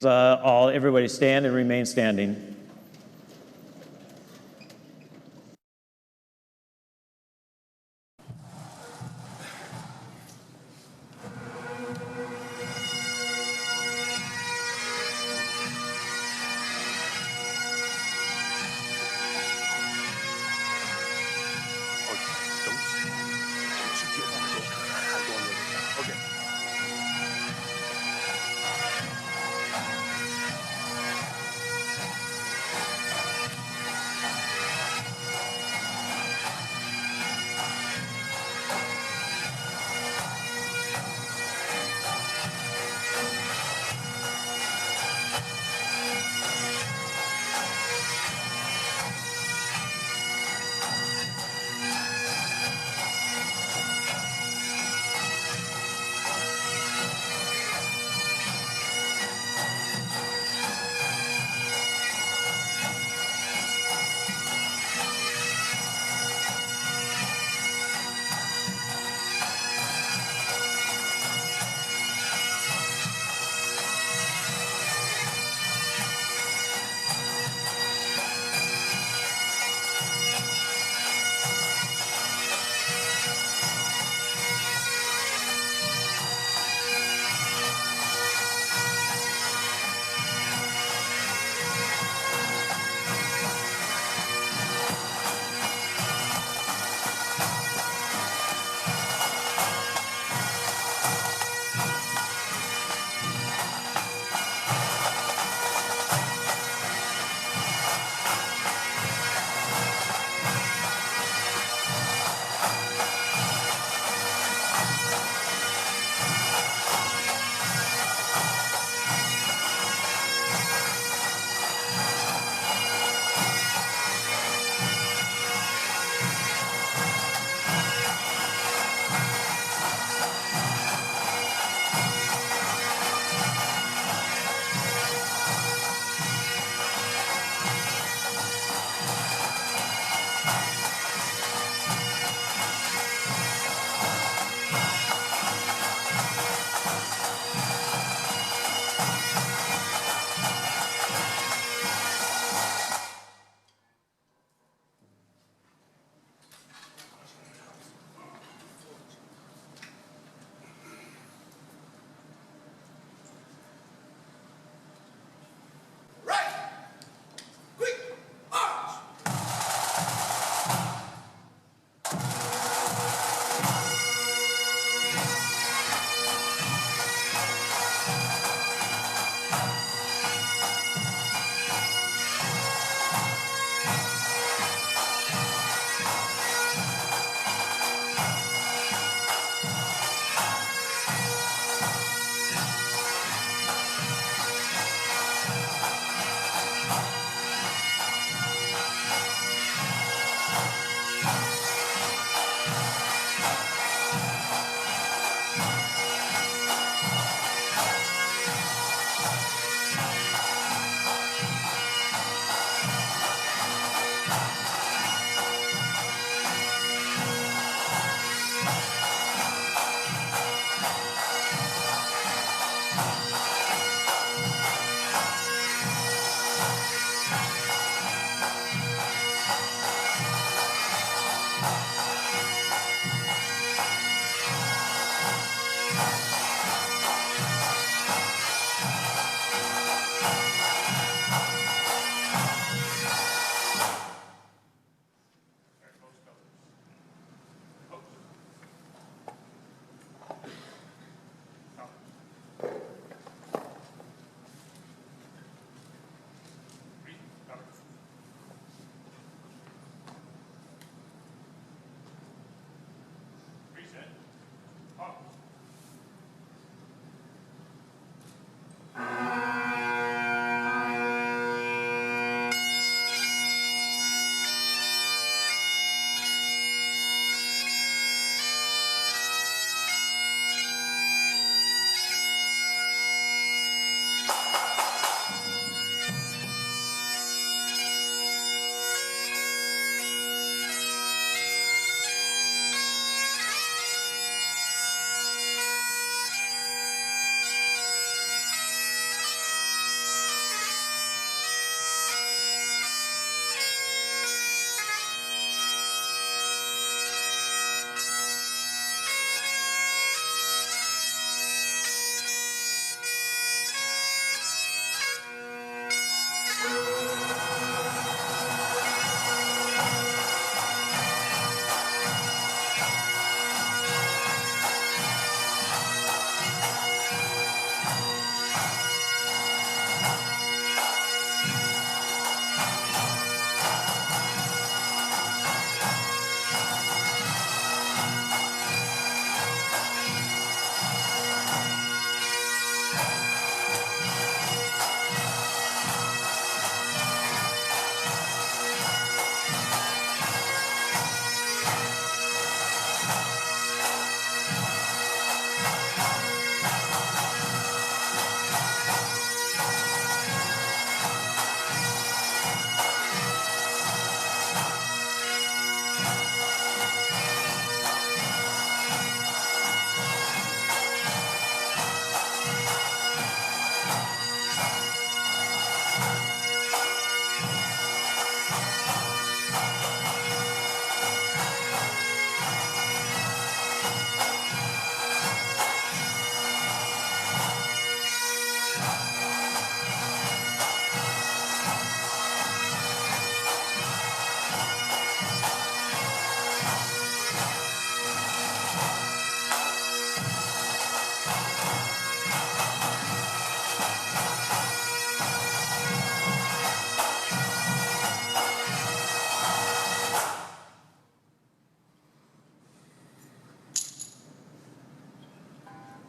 Everybody stand and remain standing.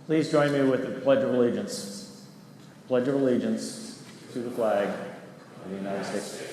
Please join me with the Pledge of Allegiance. Pledge of Allegiance to the flag of the United States.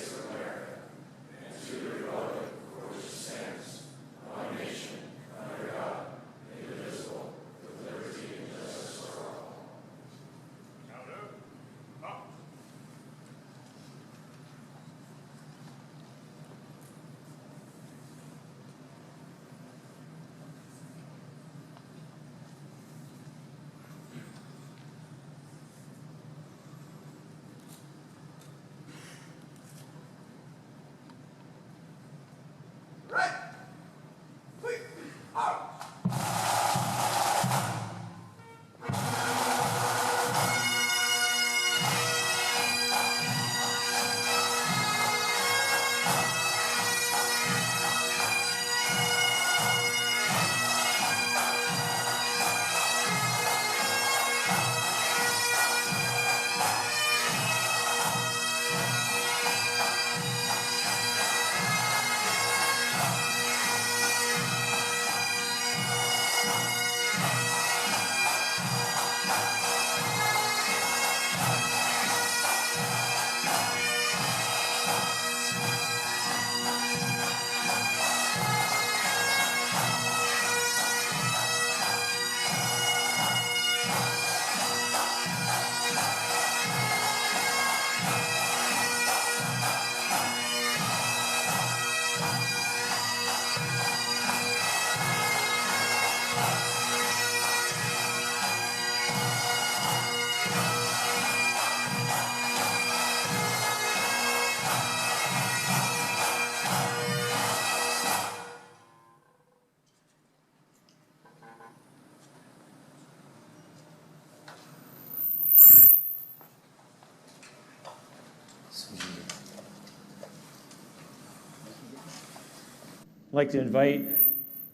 I'd like to invite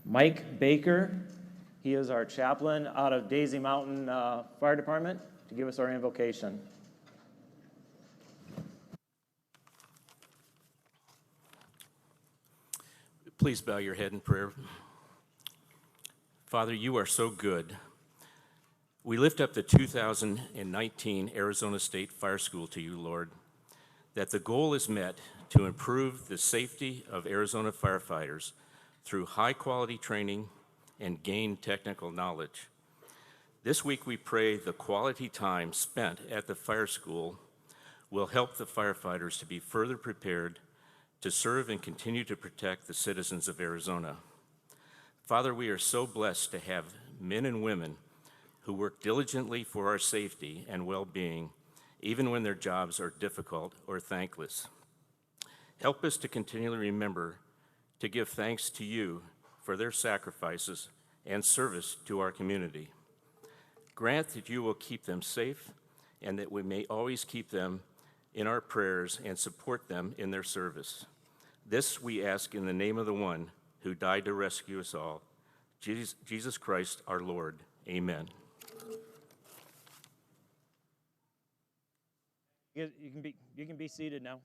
Mike Baker. He is our chaplain out of Daisy Mountain Fire Department to give us our invocation. Please bow your head in prayer. Father, you are so good. We lift up the 2019 Arizona State Fire School to you, Lord, that the goal is met to improve the safety of Arizona firefighters through high-quality training and gain technical knowledge. This week we pray the quality time spent at the fire school will help the firefighters to be further prepared to serve and continue to protect the citizens of Arizona. Father, we are so blessed to have men and women who work diligently for our safety and well-being, even when their jobs are difficult or thankless. Help us to continually remember to give thanks to you for their sacrifices and service to our community. Grant that you will keep them safe and that we may always keep them in our prayers and support them in their service. This we ask in the name of the one who died to rescue us all, Jesus Christ our Lord. Amen. You can be seated now.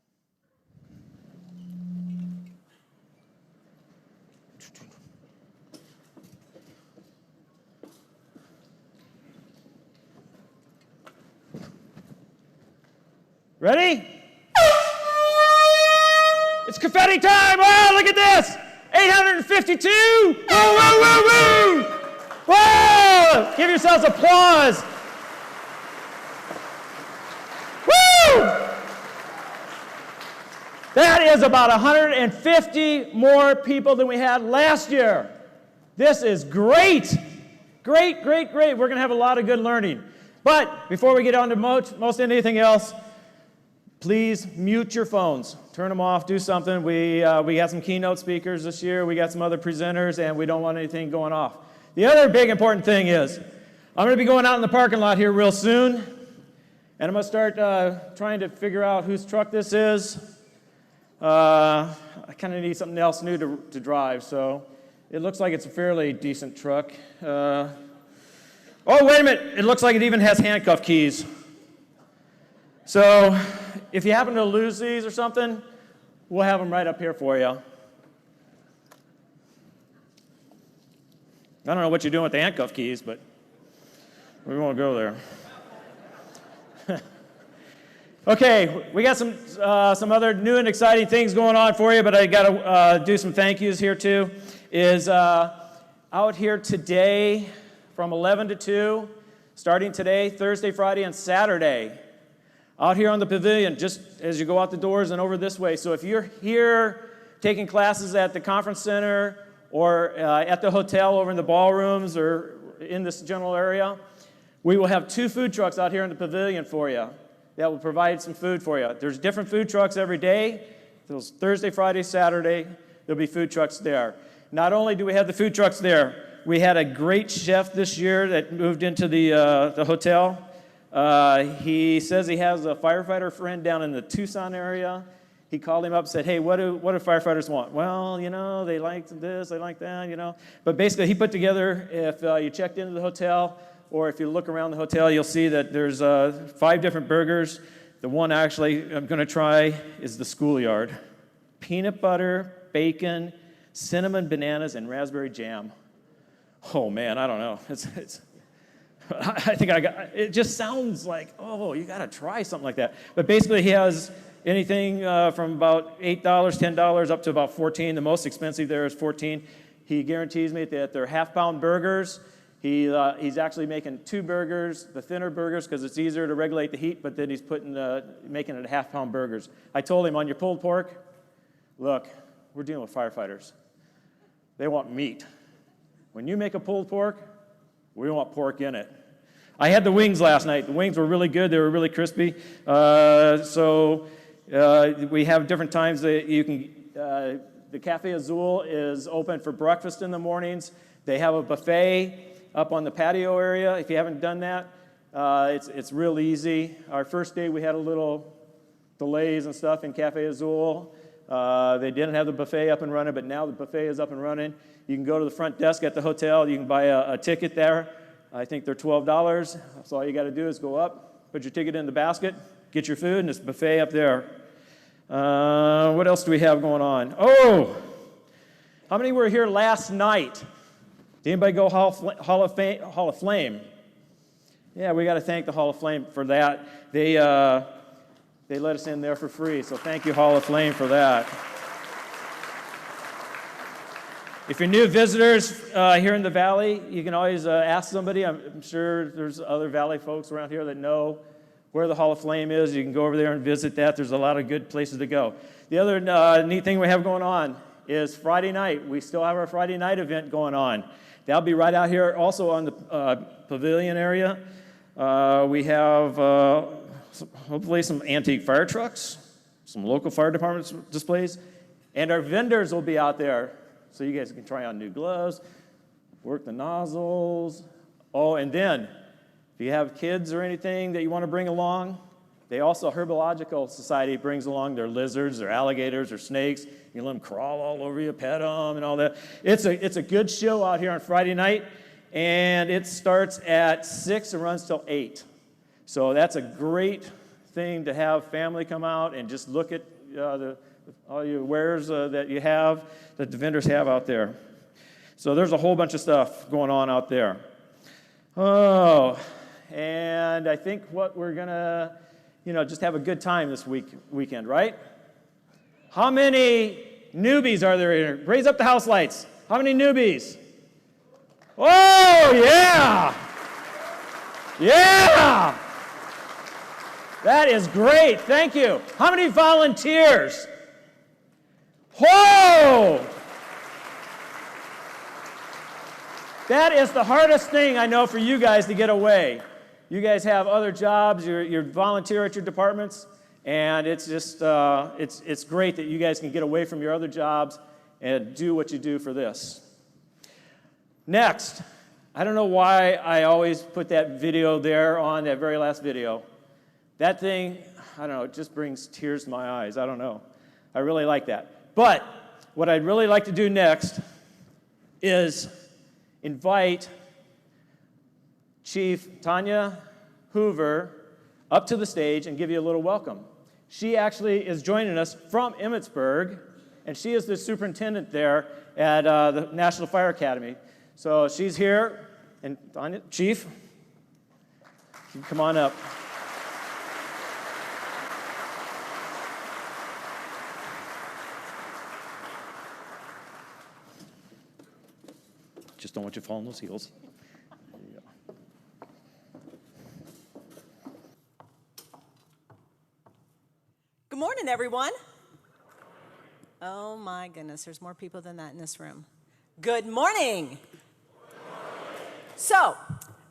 Ready? It's confetti time! Wow, look at this! 852! Woo, woo, woo, woo! Whoa! Give yourselves applause! Woo! That is about 150 more people than we had last year. This is great! Great, great, great. We're going to have a lot of good learning. But before we get on to most anything else, please mute your phones. Turn them off, do something. We got some keynote speakers this year. We got some other presenters, and we don't want anything going off. The other big important thing is I'm going to be going out in the parking lot here real soon, and I'm going to start trying to figure out whose truck this is. I kind of need something else new to drive, so it looks like it's a fairly decent truck. Oh, wait a minute. It looks like it even has handcuff keys. So if you happen to lose these or something, we'll have them right up here for you. I don't know what you're doing with the handcuff keys, but We won't go there. Okay, we got some other new and exciting things going on for you, but I got to do some thank yous here too. Is out here today from 11 to 2, starting today, Thursday, Friday, and Saturday. Out here on the pavilion, just as you go out the doors and over this way. So if you're here taking classes at the conference center or at the hotel over in the ballrooms or in this general area, we will have 2 food trucks out here in the pavilion for you that will provide some food for you. There's different food trucks every day. Those Thursday, Friday, Saturday, there'll be food trucks there. Not only do we have the food trucks there, we had a great chef this year that moved into the hotel. He says he has a firefighter friend down in the Tucson area. He called him up and said, hey, what do firefighters want? Well, they like this, they like that, But basically, he put together, if you checked into the hotel, or if you look around the hotel, you'll see that there's 5 different burgers. The one actually I'm going to try is the schoolyard. Peanut butter, bacon, cinnamon bananas, and raspberry jam. Oh, man, I don't know. I think it just sounds like, oh, you got to try something like that. But basically, he has anything from about $8, $10 up to about $14. The most expensive there is $14. He guarantees me that they're half-pound burgers. He's actually making 2 burgers, the thinner burgers, because it's easier to regulate the heat, but then he's making it half-pound burgers. I told him, on your pulled pork, look, we're dealing with firefighters. They want meat. When you make a pulled pork, we want pork in it. I had the wings last night. The wings were really good. They were really crispy. So we have different times that you can, the Cafe Azul is open for breakfast in the mornings. They have a buffet up on the patio area. If you haven't done that, it's real easy. Our first day, we had a little delays and stuff in Cafe Azul. They didn't have the buffet up and running, but now the buffet is up and running. You can go to the front desk at the hotel. You can buy a ticket there. I think they're $12. So all you got to do is go up, put your ticket in the basket, get your food, and it's buffet up there. What else do we have going on? Oh, how many were here last night? Did anybody go Hall of Flame? Yeah, we got to thank the Hall of Flame for that. They let us in there for free, so thank you, Hall of Flame, for that. If you're new visitors here in the Valley, you can always ask somebody. I'm sure there's other Valley folks around here that know where the Hall of Flame is. You can go over there and visit that. There's a lot of good places to go. The other neat thing we have going on is Friday night. We still have our Friday night event going on. That'll be right out here also on the pavilion area. We have hopefully some antique fire trucks, some local fire department displays, and our vendors will be out there. So you guys can try on new gloves, work the nozzles. Oh, and then if you have kids or anything that you want to bring along, they also, Herbological Society brings along their lizards, their alligators, or snakes. You can let them crawl all over you, pet them, and all that. It's a good show out here on Friday night, and it starts at 6 and runs till 8. So that's a great thing to have family come out and just look at all your wares that you have, that the vendors have out there. So there's a whole bunch of stuff going on out there. Oh, and I think what we're going to, just have a good time this weekend, right? How many newbies are there here? Raise up the house lights. How many newbies? Oh, yeah! Yeah! That is great. Thank you. How many volunteers? Whoa! That is the hardest thing I know for you guys to get away. You guys have other jobs, you're volunteer at your departments, and it's just, it's great that you guys can get away from your other jobs and do what you do for this. Next, I don't know why I always put that video there on, that very last video. That thing, I don't know, it just brings tears to my eyes. I don't know. I really like that. But what I'd really like to do next is invite Chief Tanya Hoover up to the stage and give you a little welcome. She actually is joining us from Emmitsburg, and she is the superintendent there at the National Fire Academy. So she's here, and Tanya, Chief, You can come on up. Just don't want you to fall on those heels. There you go. Good morning, everyone. Oh my goodness, there's more people than that in this room. Good morning. So,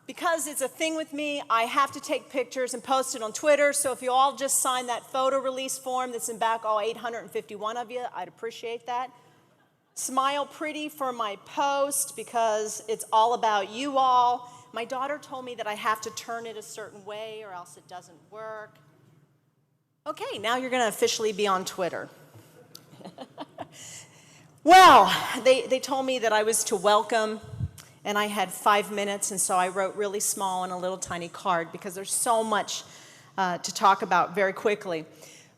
because it's a thing with me, I have to take pictures and post it on Twitter. So if you all just sign that photo release form that's in back, all 851 of you, I'd appreciate that. Smile pretty for my post because it's all about you all. My daughter told me that I have to turn it a certain way or else it doesn't work. Okay, now you're going to officially be on Twitter. Well, they told me that I was to welcome, and I had 5 minutes, and so I wrote really small on a little tiny card because there's so much to talk about very quickly.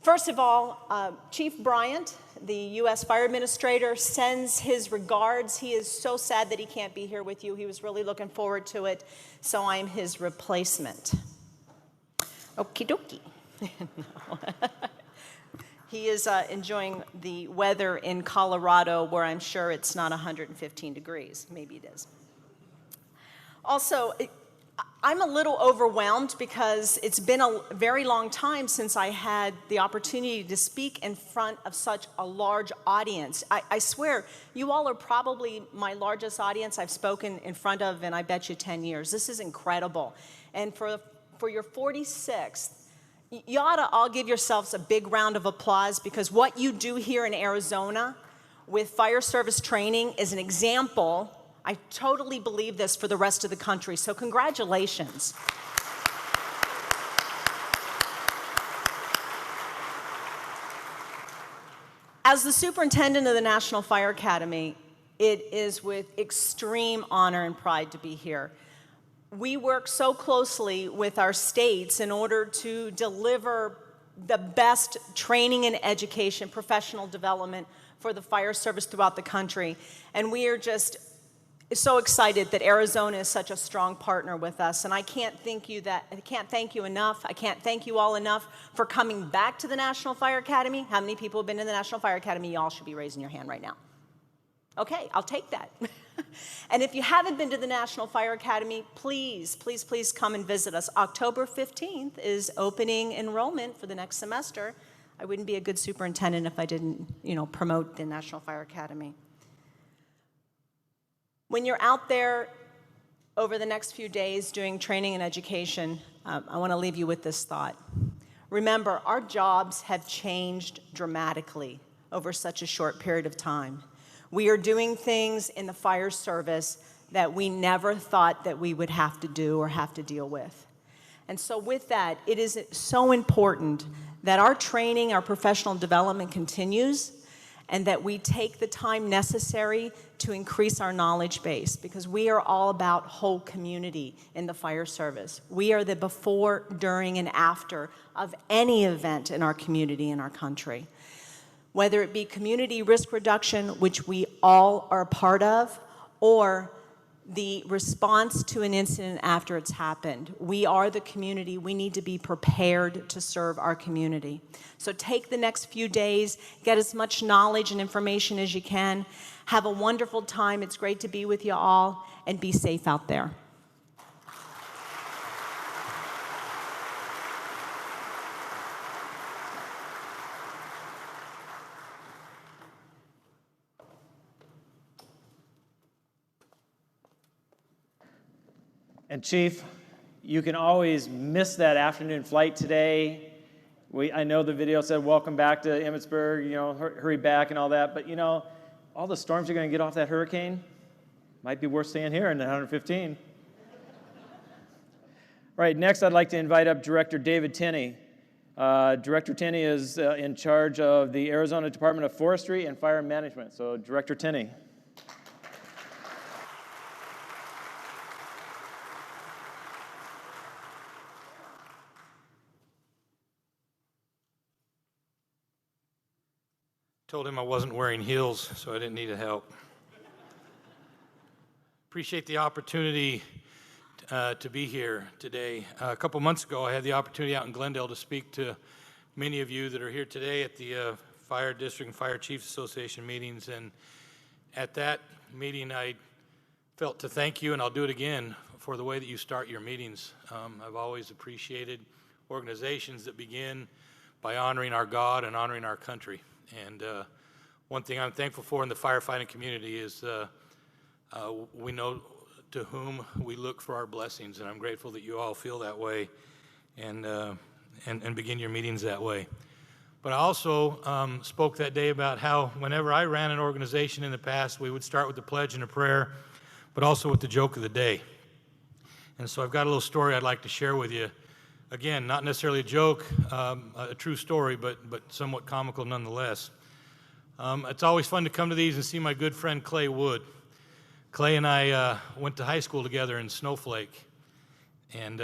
First of all, Chief Bryant, the U.S. Fire Administrator, sends his regards. He is so sad that he can't be here with you. He was really looking forward to it, so I'm his replacement. Okie dokie. No. He is enjoying the weather in Colorado where I'm sure it's not 115 degrees. Maybe it is. Also, I'm a little overwhelmed because it's been a very long time since I had the opportunity to speak in front of such a large audience. I swear, you all are probably my largest audience I've spoken in front of in, I bet you, 10 years. This is incredible. And for your 46th, you ought to all give yourselves a big round of applause because what you do here in Arizona with fire service training is an example. I totally believe this for the rest of the country, so congratulations. As the superintendent of the National Fire Academy, it is with extreme honor and pride to be here. We work so closely with our states in order to deliver the best training and education, professional development for the fire service throughout the country. And we are just so excited that Arizona is such a strong partner with us. And I can't thank you enough. I can't thank you all enough for coming back to the National Fire Academy. How many people have been in the National Fire Academy? Y'all should be raising your hand right now. Okay, I'll take that. And if you haven't been to the National Fire Academy, please, please, please come and visit us. October 15th is opening enrollment for the next semester. I wouldn't be a good superintendent if I didn't, promote the National Fire Academy. When you're out there over the next few days doing training and education, I want to leave you with this thought. Remember, our jobs have changed dramatically over such a short period of time. We are doing things in the fire service that we never thought that we would have to do or have to deal with. And so with that, it is so important that our training, our professional development continues, and that we take the time necessary to increase our knowledge base, because we are all about whole community in the fire service. We are the before, during, and after of any event in our community, in our country. Whether it be community risk reduction, which we all are a part of, or the response to an incident after it's happened. We are the community. We need to be prepared to serve our community. So take the next few days, get as much knowledge and information as you can. Have a wonderful time. It's great to be with you all, and be safe out there. And Chief, you can always miss that afternoon flight today. I know the video said, welcome back to Emmitsburg, hurry back and all that, but all the storms you're going to get off that hurricane might be worth staying here in the 115. All right, next I'd like to invite up Director David Tinny. Director Tinny is in charge of the Arizona Department of Forestry and Fire Management. So Director Tinny. Told him I wasn't wearing heels, so I didn't need help. Appreciate the opportunity to be here today. A couple months ago, I had the opportunity out in Glendale to speak to many of you that are here today at the Fire District and Fire Chiefs Association meetings. And at that meeting, I felt to thank you, and I'll do it again, for the way that you start your meetings. I've always appreciated organizations that begin by honoring our God and honoring our country. And one thing I'm thankful for in the firefighting community is we know to whom we look for our blessings, and I'm grateful that you all feel that way and begin your meetings that way. But I also spoke that day about how whenever I ran an organization in the past, we would start with the pledge and a prayer, but also with the joke of the day. And so I've got a little story I'd like to share with you. Again, not necessarily a joke, a true story, but somewhat comical nonetheless. It's always fun to come to these and see my good friend Clay Wood. Clay and I went to high school together in Snowflake, and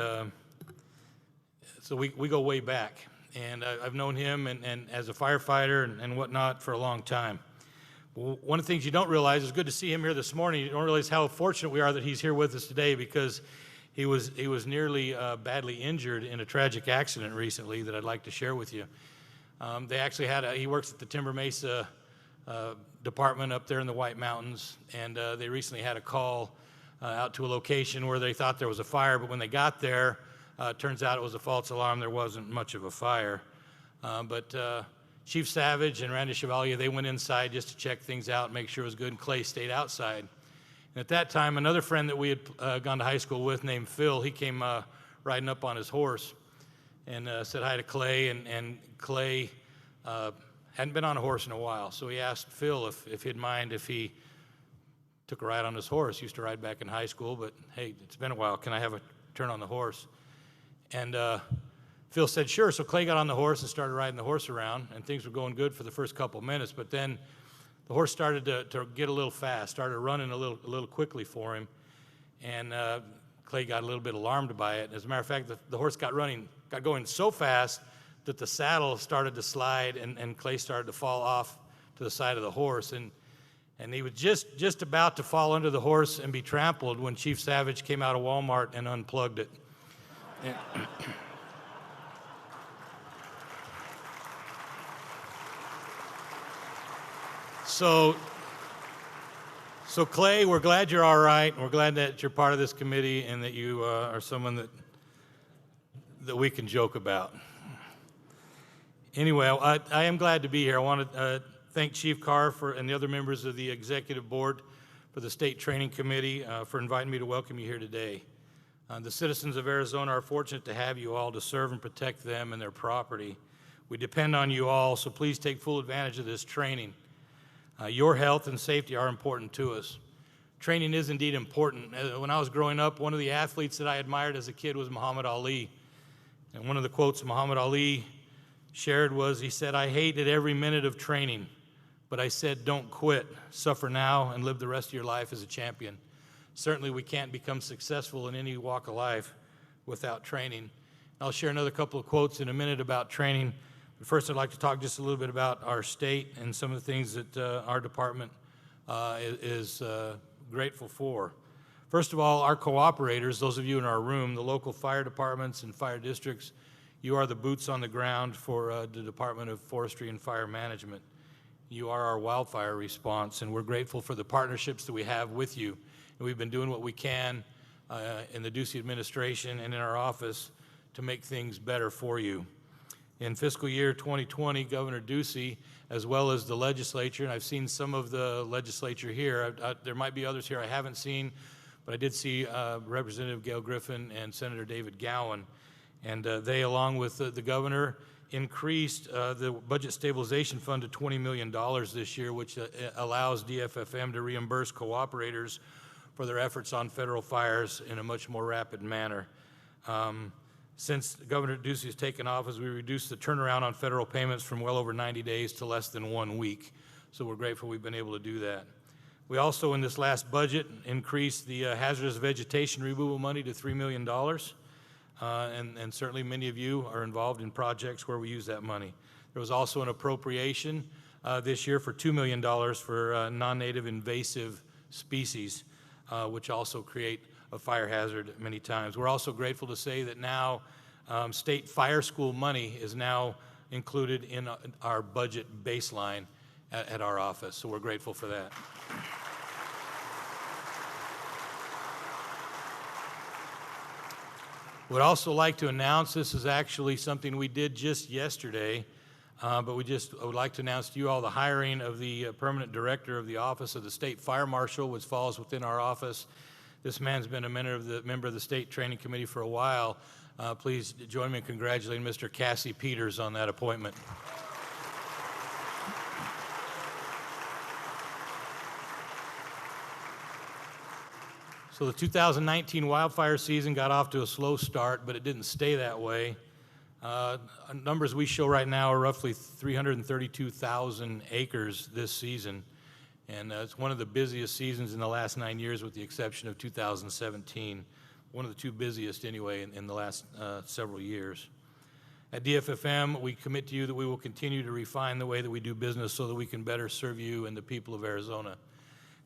so we go way back. And I've known him and as a firefighter and whatnot for a long time. One of the things you don't realize, it's good to see him here this morning, you don't realize how fortunate we are that he's here with us today, because he was nearly badly injured in a tragic accident recently that I'd like to share with you. They actually he works at the Timber Mesa department up there in the White Mountains, and they recently had a call out to a location where they thought there was a fire, but when they got there, turns out it was a false alarm. There wasn't much of a fire. But Chief Savage and Randy Chevalier, they went inside just to check things out and make sure it was good, and Clay stayed outside. And at that time, another friend that we had gone to high school with named Phil, he came riding up on his horse and said hi to Clay, and Clay hadn't been on a horse in a while, so he asked Phil if he'd mind if he took a ride on his horse. He used to ride back in high school, but hey, it's been a while. Can I have a turn on the horse? And Phil said, sure. So Clay got on the horse and started riding the horse around, and things were going good for the first couple of minutes, but then the horse started to get a little fast, started running a little quickly for him, and Clay got a little bit alarmed by it. As a matter of fact, the horse got going so fast that the saddle started to slide, and Clay started to fall off to the side of the horse, and he was just about to fall under the horse and be trampled when Chief Savage came out of Walmart and unplugged it. So Clay, we're glad you're all right. We're glad that you're part of this committee and that you are someone that we can joke about. Anyway, I am glad to be here. I want to thank Chief Carr and the other members of the executive board for the State Training Committee for inviting me to welcome you here today. The citizens of Arizona are fortunate to have you all to serve and protect them and their property. We depend on you all, so please take full advantage of this training. Your health and safety are important to us. Training is indeed important. When I was growing up, one of the athletes that I admired as a kid was Muhammad Ali. And one of the quotes Muhammad Ali shared was, he said, "I hated every minute of training, but I said, don't quit. Suffer now and live the rest of your life as a champion." Certainly we can't become successful in any walk of life without training. I'll share another couple of quotes in a minute about training. But first, I'd like to talk just a little bit about our state and some of the things that our department is grateful for. First of all, our cooperators, those of you in our room, the local fire departments and fire districts, you are the boots on the ground for the Department of Forestry and Fire Management. You are our wildfire response, and we're grateful for the partnerships that we have with you. And we've been doing what we can in the Ducey administration and in our office to make things better for you. In fiscal year 2020, Governor Ducey, as well as the legislature, and I've seen some of the legislature here, there might be others here I haven't seen, but I did see Representative Gail Griffin and Senator David Gowan, and they, along with the governor, increased the budget stabilization fund to $20 million this year, which allows DFFM to reimburse cooperators for their efforts on federal fires in a much more rapid manner. Since Governor Ducey has taken office, we reduced the turnaround on federal payments from well over 90 days to less than 1 week. So we're grateful we've been able to do that. We also, in this last budget, increased the hazardous vegetation removal money to $3 million. And certainly many of you are involved in projects where we use that money. There was also an appropriation this year for $2 million for non-native invasive species, which also create fire hazard many times. We're also grateful to say that now state fire school money is now included in our budget baseline at our office, so we're grateful for that. Would also like to announce, this is actually something we did just yesterday, but I would like to announce to you all the hiring of the permanent director of the Office of the State Fire Marshal, which falls within our office. This man's been a member of the State Training Committee for a while. Please join me in congratulating Mr. Cassie Peters on that appointment. So the 2019 wildfire season got off to a slow start, but it didn't stay that way. Numbers we show right now are roughly 332,000 acres this season, and it's one of the busiest seasons in the last 9 years with the exception of 2017. One of the two busiest anyway in the last several years. At DFFM, we commit to you that we will continue to refine the way that we do business so that we can better serve you and the people of Arizona.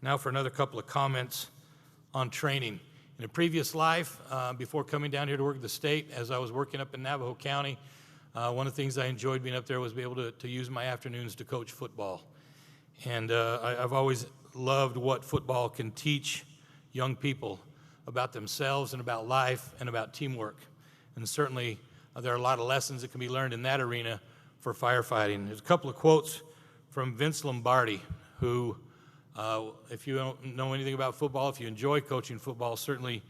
Now for another couple of comments on training. In a previous life, before coming down here to work at the state, as I was working up in Navajo County, one of the things I enjoyed being up there was be able to use my afternoons to coach football. And I've always loved what football can teach young people about themselves and about life and about teamwork. And certainly there are a lot of lessons that can be learned in that arena for firefighting. There's a couple of quotes from Vince Lombardi, who, if you don't know anything about football, if you enjoy coaching football, certainly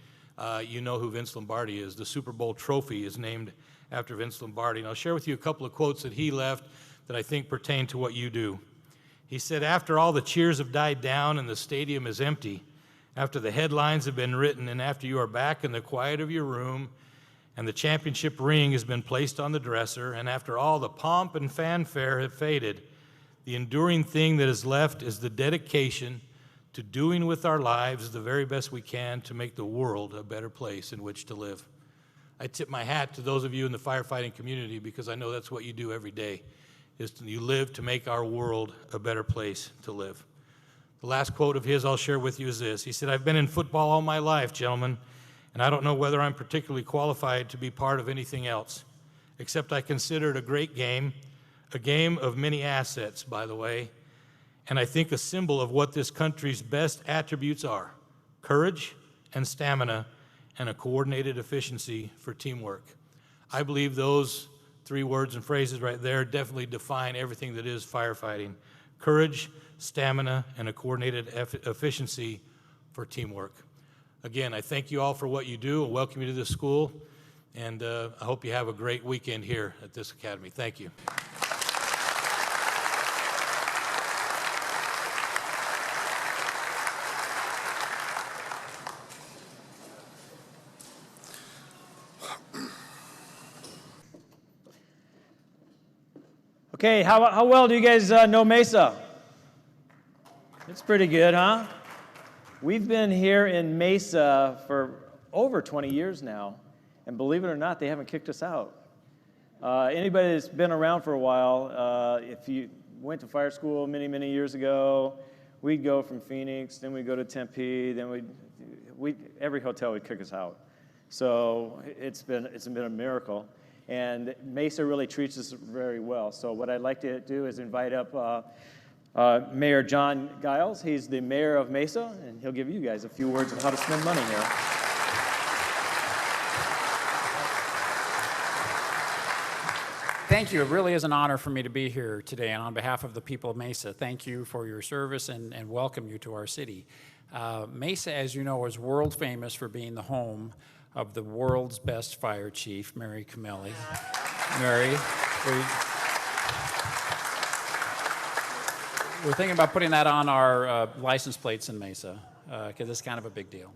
you know who Vince Lombardi is. The Super Bowl trophy is named after Vince Lombardi. And I'll share with you a couple of quotes that he left that I think pertain to what you do. He said, "After all the cheers have died down and the stadium is empty, after the headlines have been written, and after you are back in the quiet of your room, and the championship ring has been placed on the dresser, and after all the pomp and fanfare have faded, the enduring thing that is left is the dedication to doing with our lives the very best we can to make the world a better place in which to live." I tip my hat to those of you in the firefighting community because I know that's what you do every day, you live to make our world a better place to live. The last quote of his I'll share with you is this. He said, "I've been in football all my life, gentlemen, and I don't know whether I'm particularly qualified to be part of anything else, except I consider it a great game, a game of many assets, by the way, and I think a symbol of what this country's best attributes are: courage and stamina and a coordinated efficiency for teamwork." I believe those three words and phrases right there definitely define everything that is firefighting: courage, stamina, and a coordinated efficiency for teamwork. Again, I thank you all for what you do and welcome you to this school, and I hope you have a great weekend here at this academy. Thank you. Okay, how well do you guys know Mesa? It's pretty good, huh? We've been here in Mesa for over 20 years now, and believe it or not, they haven't kicked us out. Anybody that's been around for a while, if you went to fire school many, many years ago, we'd go from Phoenix, then we'd go to Tempe, then every hotel would kick us out. So it's been a miracle. And Mesa really treats us very well. So what I'd like to do is invite up Mayor John Giles. He's the mayor of Mesa, and he'll give you guys a few words on how to spend money here. Thank you. It really is an honor for me to be here today, and on behalf of the people of Mesa, thank you for your service and welcome you to our city. Mesa, as you know, is world famous for being the home of the world's best fire chief, Mary Camilli. Mary, we're thinking about putting that on our license plates in Mesa, because it's kind of a big deal.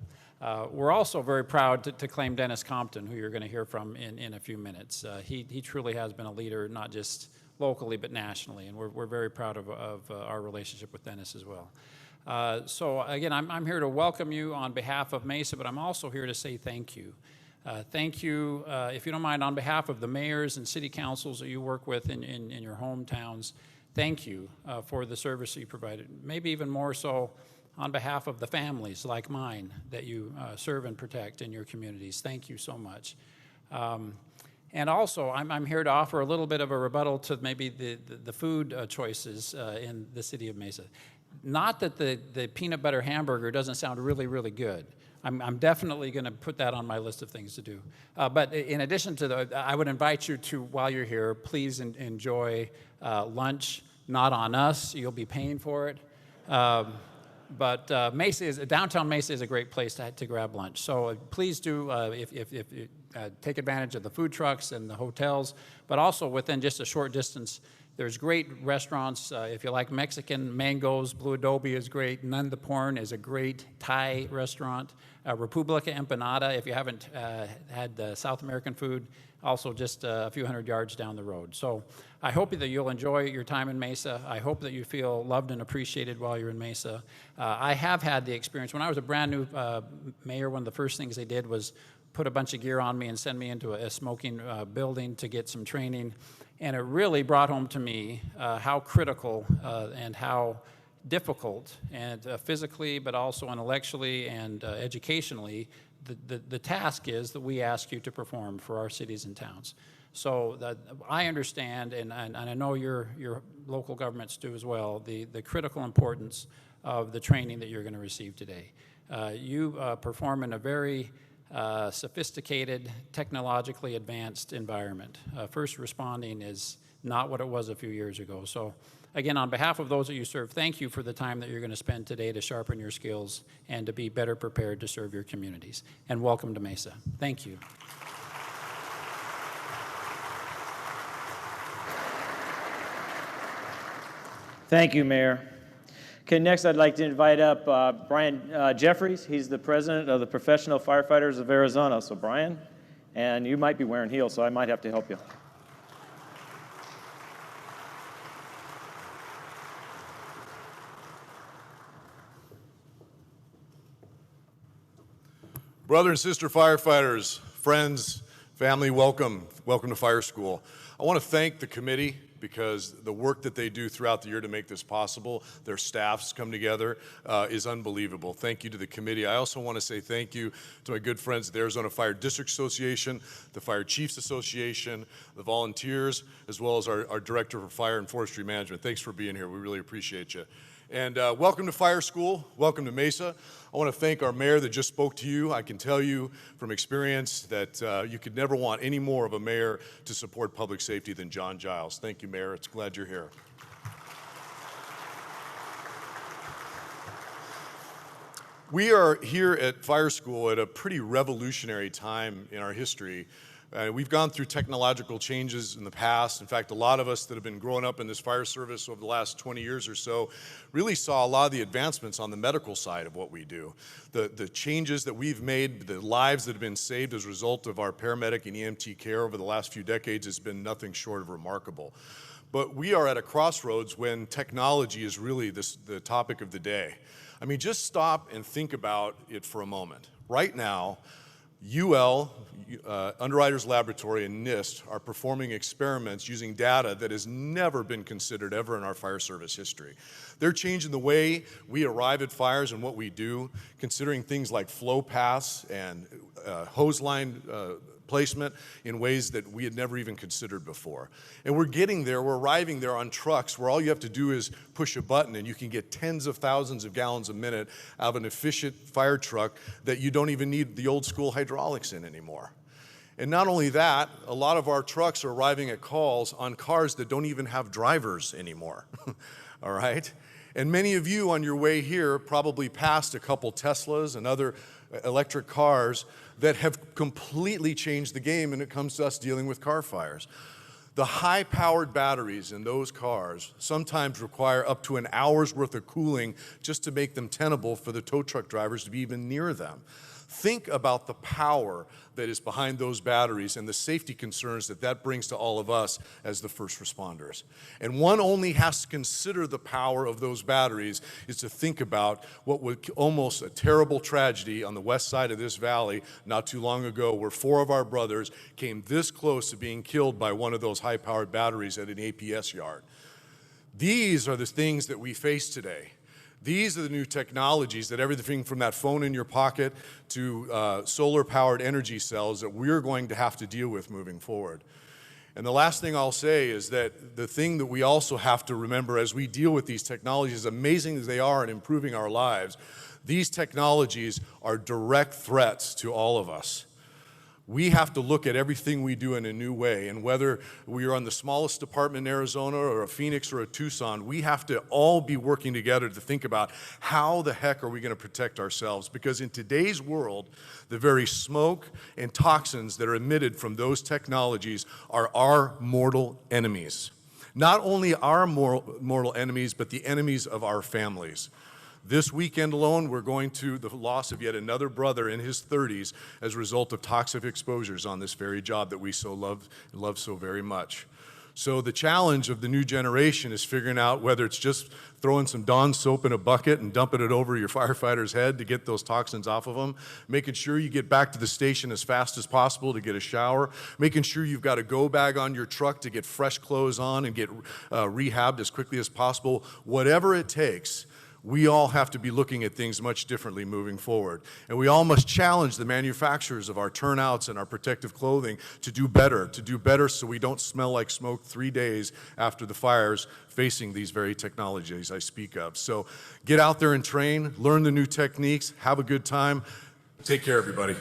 We're also very proud to claim Dennis Compton, who you're going to hear from in a few minutes. He truly has been a leader, not just locally, but nationally, and we're very proud of our relationship with Dennis as well. So again, I'm here to welcome you on behalf of Mesa, but I'm also here to say thank you. Thank you, if you don't mind, on behalf of the mayors and city councils that you work with in your hometowns. Thank you for the service that you provided. Maybe even more so on behalf of the families like mine that you serve and protect in your communities. Thank you so much. And also, I'm here to offer a little bit of a rebuttal to maybe the food choices in the city of Mesa. Not that the peanut butter hamburger doesn't sound really, really good. I'm definitely going to put that on my list of things to do. But in addition to I would invite you to, while you're here, please enjoy lunch. Not on us. You'll be paying for it. But downtown Mesa is a great place to grab lunch. So please do, if you take advantage of the food trucks and the hotels, but also within just a short distance, there's great restaurants. If you like Mexican, Mango's, Blue Adobe is great. None the Porn is a great Thai restaurant. Republica Empanada, if you haven't had South American food, also just a few hundred yards down the road. So I hope that you'll enjoy your time in Mesa. I hope that you feel loved and appreciated while you're in Mesa. I have had the experience. When I was a brand new mayor, one of the first things they did was put a bunch of gear on me and send me into a smoking building to get some training. And it really brought home to me how critical and how difficult, and physically, but also intellectually and educationally, the task is that we ask you to perform for our cities and towns. So I understand, and I know your local governments do as well, the critical importance of the training that you're going to receive today. You perform in a very sophisticated, technologically advanced environment. First responding is not what it was a few years ago. So again, on behalf of those that you serve, thank you for the time that you're going to spend today to sharpen your skills and to be better prepared to serve your communities. And welcome to Mesa. Thank you. Thank you, Mayor. Okay, next I'd like to invite up Brian Jeffries. He's the president of the Professional Firefighters of Arizona. So Brian, and you might be wearing heels, so I might have to help you. Brother and sister firefighters, friends, family, welcome. Welcome to Fire School. I want to thank the committee because the work that they do throughout the year to make this possible, their staffs come together, is unbelievable. Thank you to the committee. I also want to say thank you to my good friends at the Arizona Fire District Association, the Fire Chiefs Association, the volunteers, as well as our Director for Fire and Forestry Management. Thanks for being here. We really appreciate you. And welcome to Fire School. Welcome to Mesa. I want to thank our mayor that just spoke to you. I can tell you from experience that you could never want any more of a mayor to support public safety than John Giles. Thank you, Mayor. It's glad you're here. We are here at Fire School at a pretty revolutionary time in our history. We've gone through technological changes in the past. In fact, a lot of us that have been growing up in this fire service over the last 20 years or so really saw a lot of the advancements on the medical side of what we do. The changes that we've made, the lives that have been saved as a result of our paramedic and EMT care over the last few decades has been nothing short of remarkable. But we are at a crossroads when technology is really the topic of the day. I mean, just stop and think about it for a moment. Right now, UL, Underwriters Laboratory, and NIST are performing experiments using data that has never been considered ever in our fire service history. They're changing the way we arrive at fires and what we do, considering things like flow paths and hose line placement in ways that we had never even considered before. And we're getting there, we're arriving there on trucks where all you have to do is push a button and you can get tens of thousands of gallons a minute out of an efficient fire truck that you don't even need the old school hydraulics in anymore. And not only that, a lot of our trucks are arriving at calls on cars that don't even have drivers anymore, all right? And many of you on your way here probably passed a couple Teslas and other electric cars that have completely changed the game when it comes to us dealing with car fires. The high-powered batteries in those cars sometimes require up to an hour's worth of cooling just to make them tenable for the tow truck drivers to be even near them. Think about the power that is behind those batteries and the safety concerns that brings to all of us as the first responders. And one only has to consider the power of those batteries is to think about what was almost a terrible tragedy on the west side of this valley not too long ago, where 4 of our brothers came this close to being killed by one of those high-powered batteries at an APS yard. These are the things that we face today. These are the new technologies that everything from that phone in your pocket to solar-powered energy cells that we're going to have to deal with moving forward. And the last thing I'll say is that the thing that we also have to remember as we deal with these technologies, as amazing as they are in improving our lives, these technologies are direct threats to all of us. We have to look at everything we do in a new way, and whether we are on the smallest department in Arizona or a Phoenix or a Tucson, we have to all be working together to think about how the heck are we going to protect ourselves, because in today's world, the very smoke and toxins that are emitted from those technologies are our mortal enemies. Not only our mortal enemies, but the enemies of our families. This weekend alone, we're going to the loss of yet another brother in his 30s as a result of toxic exposures on this very job that we so love so very much. So the challenge of the new generation is figuring out whether it's just throwing some Dawn soap in a bucket and dumping it over your firefighter's head to get those toxins off of them, making sure you get back to the station as fast as possible to get a shower, making sure you've got a go bag on your truck to get fresh clothes on and get rehabbed as quickly as possible. Whatever it takes, we all have to be looking at things much differently moving forward. And we all must challenge the manufacturers of our turnouts and our protective clothing to do better so we don't smell like smoke 3 days after the fires facing these very technologies I speak of. So get out there and train, learn the new techniques, have a good time. Take care, everybody.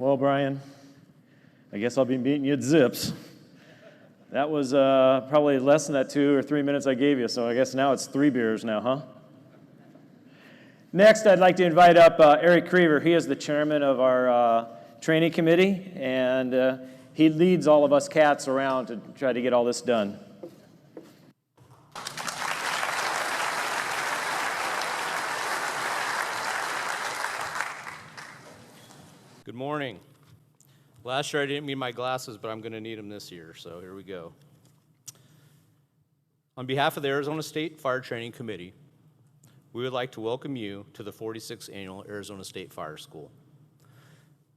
Well, Brian, I guess I'll be beating you at zips. That was probably less than that 2 or 3 minutes I gave you, so I guess now it's 3 beers now, huh? Next, I'd like to invite up Eric Creaver. He is the chairman of our training committee, and he leads all of us cats around to try to get all this done. Good morning. Last year I didn't need my glasses, but I'm going to need them this year, so here we go. On behalf of the Arizona State Fire Training Committee, we would like to welcome you to the 46th Annual Arizona State Fire School.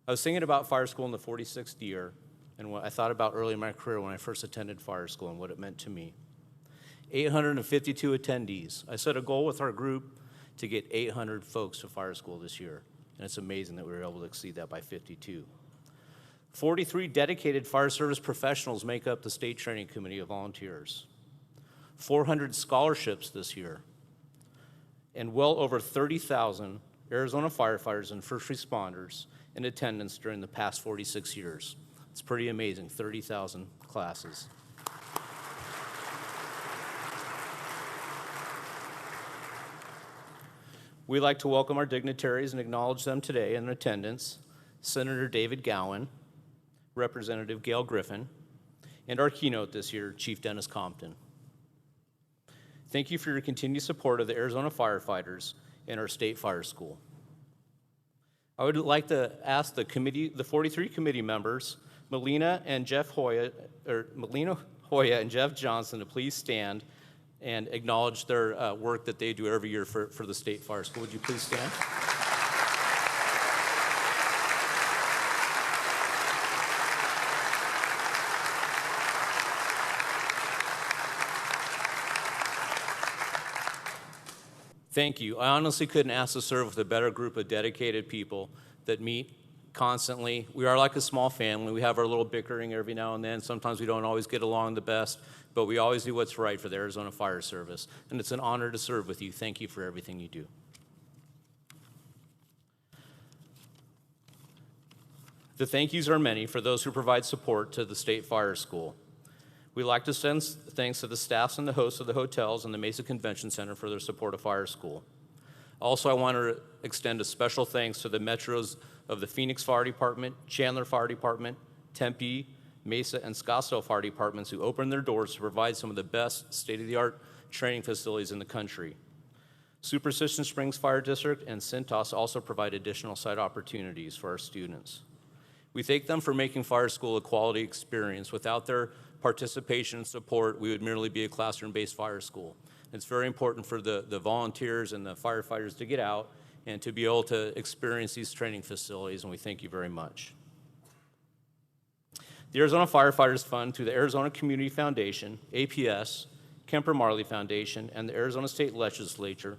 I was thinking about fire school in the 46th year and what I thought about early in my career when I first attended fire school and what it meant to me. 852 attendees. I set a goal with our group to get 800 folks to fire school this year. And it's amazing that we were able to exceed that by 52. 43 dedicated fire service professionals make up the state training committee of volunteers. 400 scholarships this year. And well over 30,000 Arizona firefighters and first responders in attendance during the past 46 years. It's pretty amazing, 30,000 classes. We'd like to welcome our dignitaries and acknowledge them today in attendance. Senator David Gowan, Representative Gail Griffin, and our keynote this year, Chief Dennis Compton. Thank you for your continued support of the Arizona firefighters and our state fire school. I would like to ask the 43 committee members, Melina Hoya and Jeff Johnson, to please stand and acknowledge their work that they do every year for the State Fire School. Would you please stand? Thank you. I honestly couldn't ask to serve with a better group of dedicated people that meet constantly. We are like a small family. We have our little bickering every now and then. Sometimes we don't always get along the best, but we always do what's right for the Arizona Fire Service. And it's an honor to serve with you. Thank you for everything you do. The thank yous are many for those who provide support to the State Fire School. We'd like to send thanks to the staffs and the hosts of the hotels and the Mesa Convention Center for their support of Fire School. Also, I want to extend a special thanks to the metros of the Phoenix Fire Department, Chandler Fire Department, Tempe, Mesa, and Scottsdale Fire Departments who opened their doors to provide some of the best state-of-the-art training facilities in the country. Superstition Springs Fire District and Cintas also provide additional site opportunities for our students. We thank them for making fire school a quality experience. Without their participation and support, we would merely be a classroom-based fire school. It's very important for the volunteers and the firefighters to get out and to be able to experience these training facilities, and we thank you very much. The Arizona Firefighters Fund, through the Arizona Community Foundation, APS, Kemper Marley Foundation, and the Arizona State Legislature,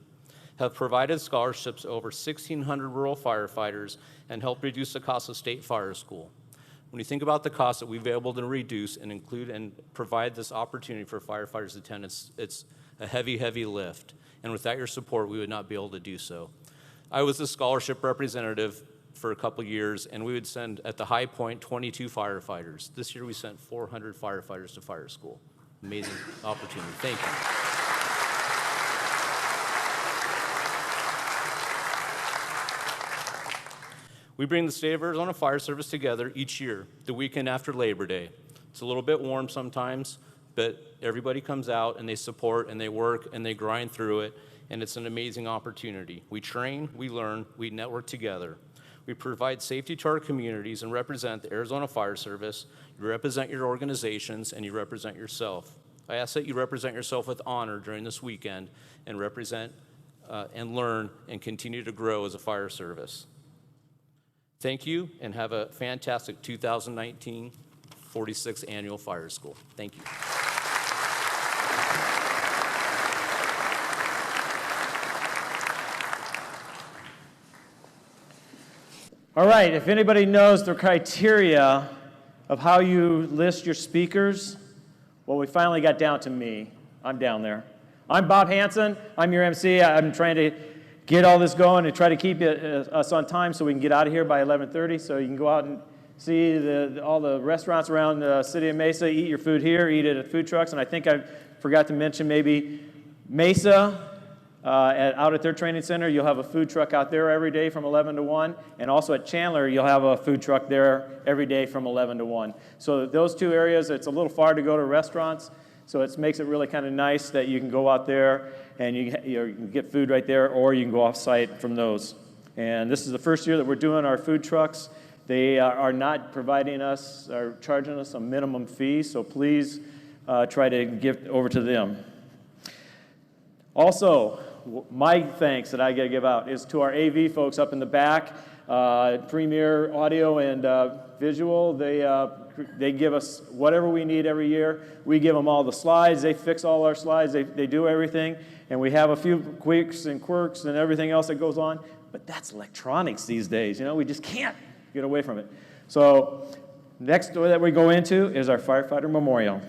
have provided scholarships to over 1,600 rural firefighters and helped reduce the cost of State Fire School. When you think about the cost that we've been able to reduce and include and provide this opportunity for firefighters to attend, it's a heavy, heavy lift. And without your support, we would not be able to do so. I was the scholarship representative for a couple years, and we would send, at the high point, 22 firefighters. This year we sent 400 firefighters to fire school. Amazing opportunity. Thank you. We bring the State of Arizona Fire Service together each year, the weekend after Labor Day. It's a little bit warm sometimes, but everybody comes out and they support and they work and they grind through it, and it's an amazing opportunity. We train, we learn, we network together. We provide safety to our communities and represent the Arizona Fire Service. You represent your organizations and you represent yourself. I ask that you represent yourself with honor during this weekend and represent and learn and continue to grow as a fire service. Thank you, and have a fantastic 2019 46th Annual Fire School. Thank you. All right, if anybody knows the criteria of how you list your speakers, well, we finally got down to me. I'm down there. I'm Bob Hanson. I'm your MC. I'm trying to get all this going and try to keep us on time so we can get out of here by 11:30, so you can go out and see all the restaurants around the city of Mesa, eat your food here, eat it at food trucks. And I think I forgot to mention maybe Mesa, out at their training center, you'll have a food truck out there every day from 11 to 1. And also at Chandler, you'll have a food truck there every day from 11 to 1. So those two areas, it's a little far to go to restaurants. So it makes it really kind of nice that you can go out there and you can get food right there, or you can go off-site from those. And this is the first year that we're doing our food trucks. They are not providing us or charging us a minimum fee, so please try to give over to them. Also, my thanks that I got to give out is to our AV folks up in the back, Premier Audio and Visual. They give us whatever we need every year. We give them all the slides. They fix all our slides. They do everything. And we have a few quirks and everything else that goes on. But that's electronics these days. You know, we just can't get away from it. So next that we go into is our Firefighter Memorial.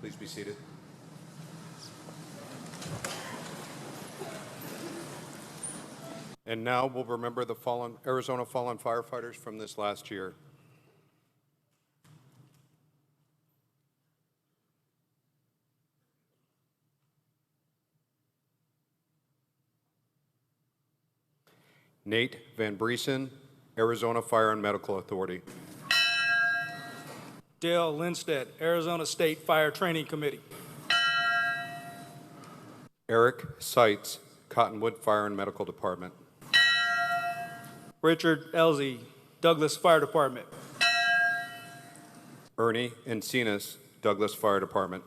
Please be seated. And now we'll remember the Arizona fallen firefighters from this last year. Nate Van Briesen, Arizona Fire and Medical Authority. Dale Lindstedt, Arizona State Fire Training Committee. Eric Seitz, Cottonwood Fire and Medical Department. Richard Elzey, Douglas Fire Department. Ernie Encinas, Douglas Fire Department.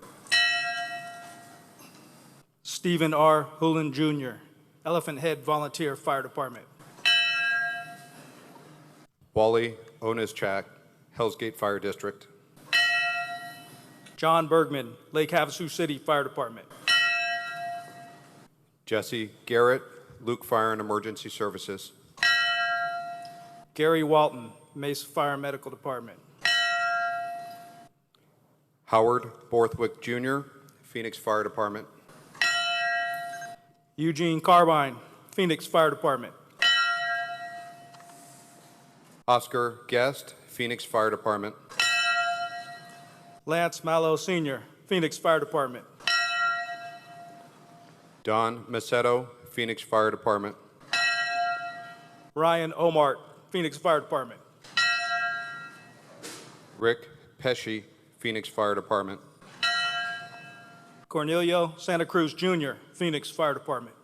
Stephen R. Hoolan Jr., Elephant Head Volunteer Fire Department. Wally Onischak, Hell's Gate Fire District. John Bergman, Lake Havasu City Fire Department. Jesse Garrett, Luke Fire and Emergency Services. Gary Walton, Mesa Fire Medical Department. Howard Borthwick Jr., Phoenix Fire Department. Eugene Carbine, Phoenix Fire Department. Oscar Guest, Phoenix Fire Department. Lance Mallow Sr., Phoenix Fire Department. Don Macedo, Phoenix Fire Department. Ryan Omart, Phoenix Fire Department. Rick Pesci, Phoenix Fire Department. Cornelio Santa Cruz Jr., Phoenix Fire Department.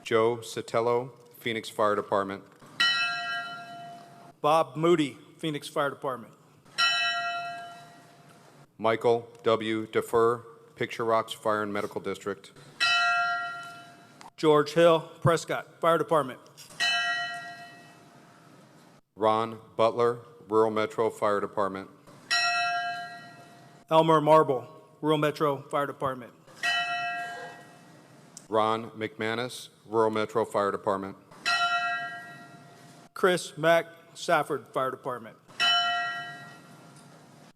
Joe Sotelo, Phoenix Fire Department. Bob Moody, Phoenix Fire Department. Michael W. Defer, Picture Rocks Fire and Medical District. George Hill, Prescott Fire Department. Ron Butler, Rural Metro Fire Department. Elmer Marble, Rural Metro Fire Department. Ron McManus, Rural Metro Fire Department. Chris Mack, Safford Fire Department.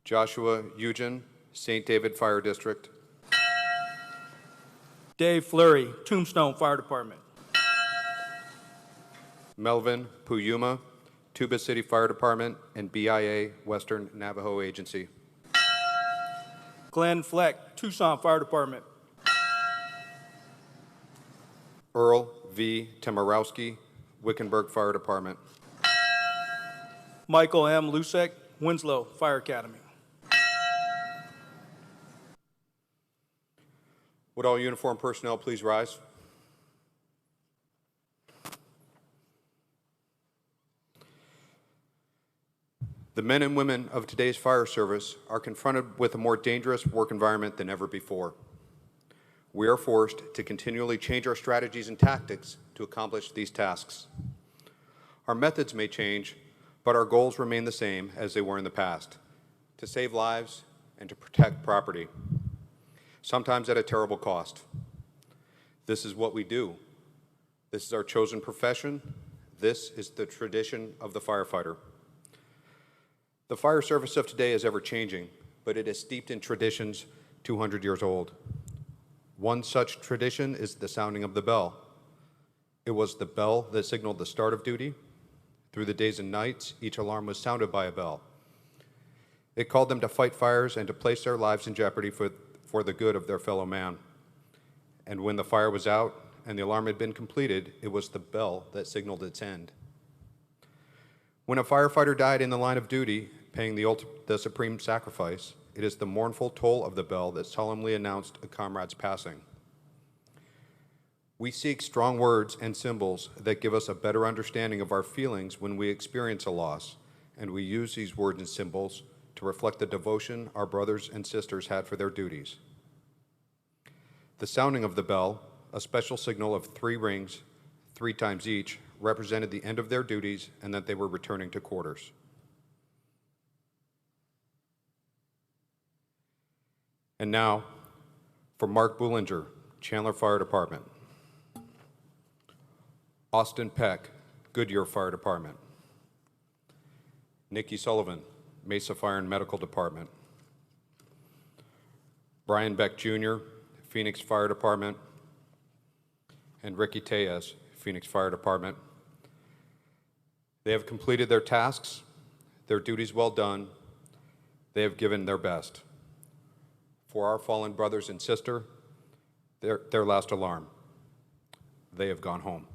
Joshua Eugen, St. David Fire District. Dave Fleury, Tombstone Fire Department. Melvin Puyuma, Tuba City Fire Department and BIA Western Navajo Agency. Glenn Fleck, Tucson Fire Department. Earl V. Temarowski, Wickenburg Fire Department. Michael M. Lusek, Winslow Fire Academy. Would all uniformed personnel please rise? The men and women of today's fire service are confronted with a more dangerous work environment than ever before. We are forced to continually change our strategies and tactics to accomplish these tasks. Our methods may change, but our goals remain the same as they were in the past: to save lives and to protect property, sometimes at a terrible cost. This is what we do. This is our chosen profession. This is the tradition of the firefighter. The fire service of today is ever-changing, but it is steeped in traditions 200 years old. One such tradition is the sounding of the bell. It was the bell that signaled the start of duty. Through the days and nights, each alarm was sounded by a bell. It called them to fight fires and to place their lives in jeopardy for the good of their fellow man. And when the fire was out and the alarm had been completed, it was the bell that signaled its end. When a firefighter died in the line of duty, paying the supreme sacrifice, it is the mournful toll of the bell that solemnly announced a comrade's passing. We seek strong words and symbols that give us a better understanding of our feelings when we experience a loss, and we use these words and symbols to reflect the devotion our brothers and sisters had for their duties. The sounding of the bell, a special signal of 3 rings, 3 times each, represented the end of their duties and that they were returning to quarters. And now, for Mark Bullinger, Chandler Fire Department. Austin Peck, Goodyear Fire Department. Nikki Sullivan, Mesa Fire and Medical Department. Brian Beck Jr., Phoenix Fire Department, and Ricky Tejas, Phoenix Fire Department. They have completed their tasks, their duties well done. They have given their best. For our fallen brothers and sister, their last alarm. They have gone home.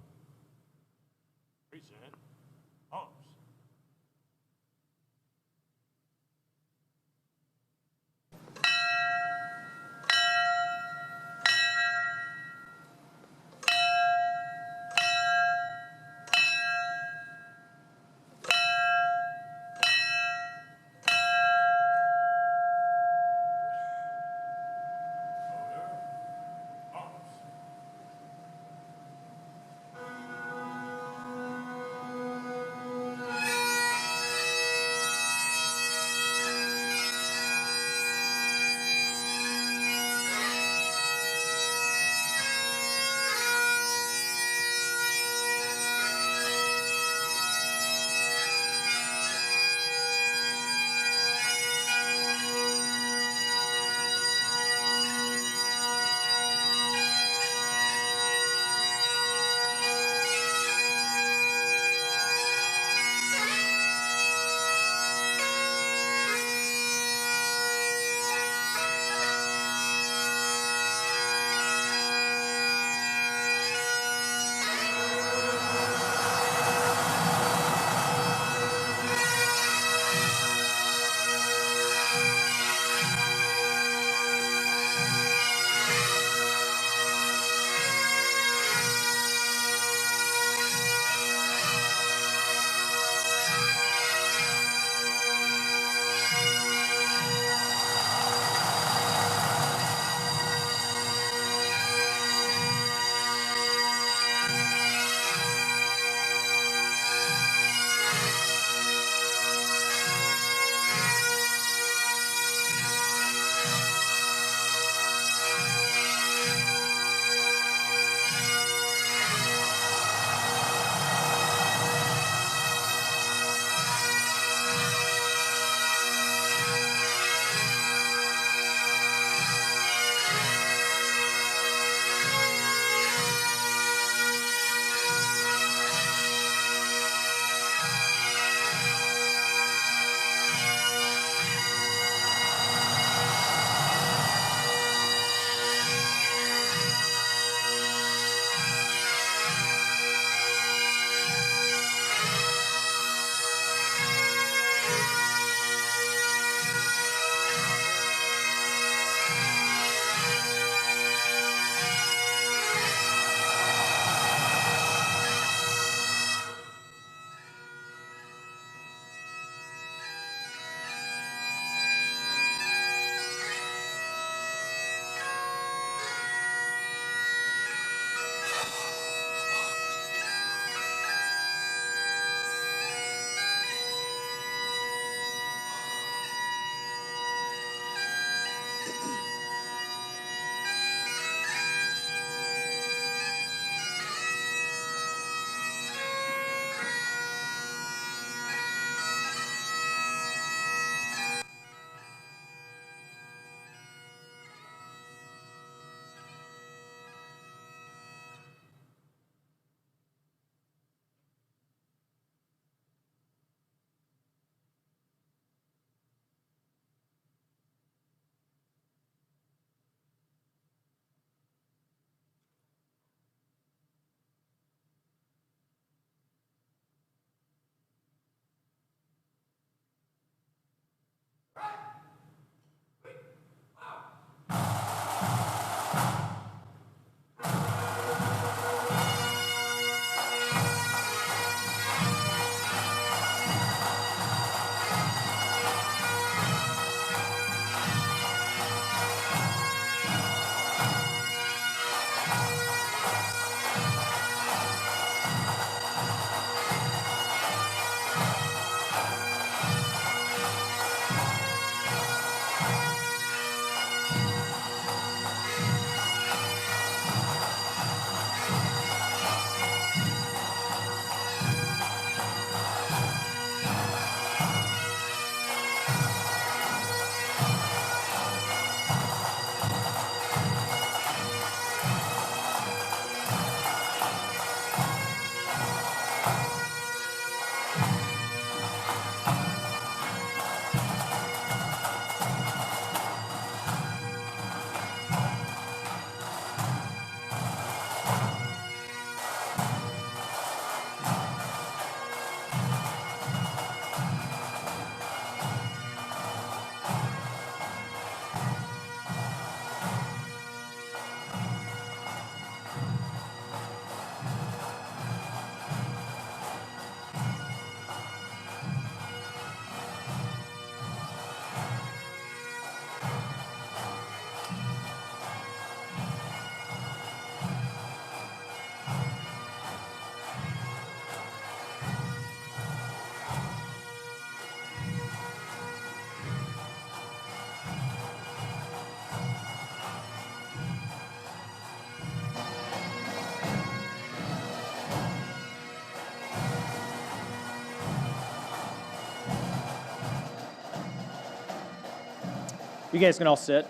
You guys can all sit.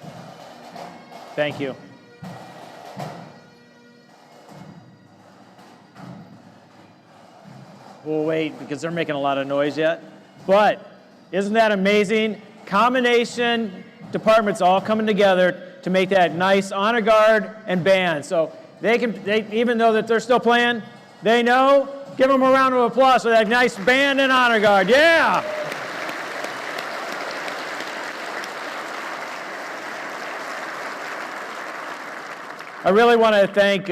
Thank you. We'll wait because they're making a lot of noise yet. But isn't that amazing? Combination departments all coming together to make that nice honor guard and band. So even though that they're still playing, they know. Give them a round of applause for that nice band and honor guard. Yeah. I really want to thank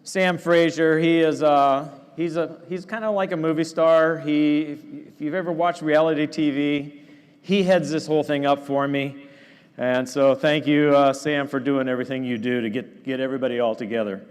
Sam Frazier. He's kind of like a movie star. If you've ever watched reality TV, he heads this whole thing up for me. And so thank you, Sam, for doing everything you do to get everybody all together.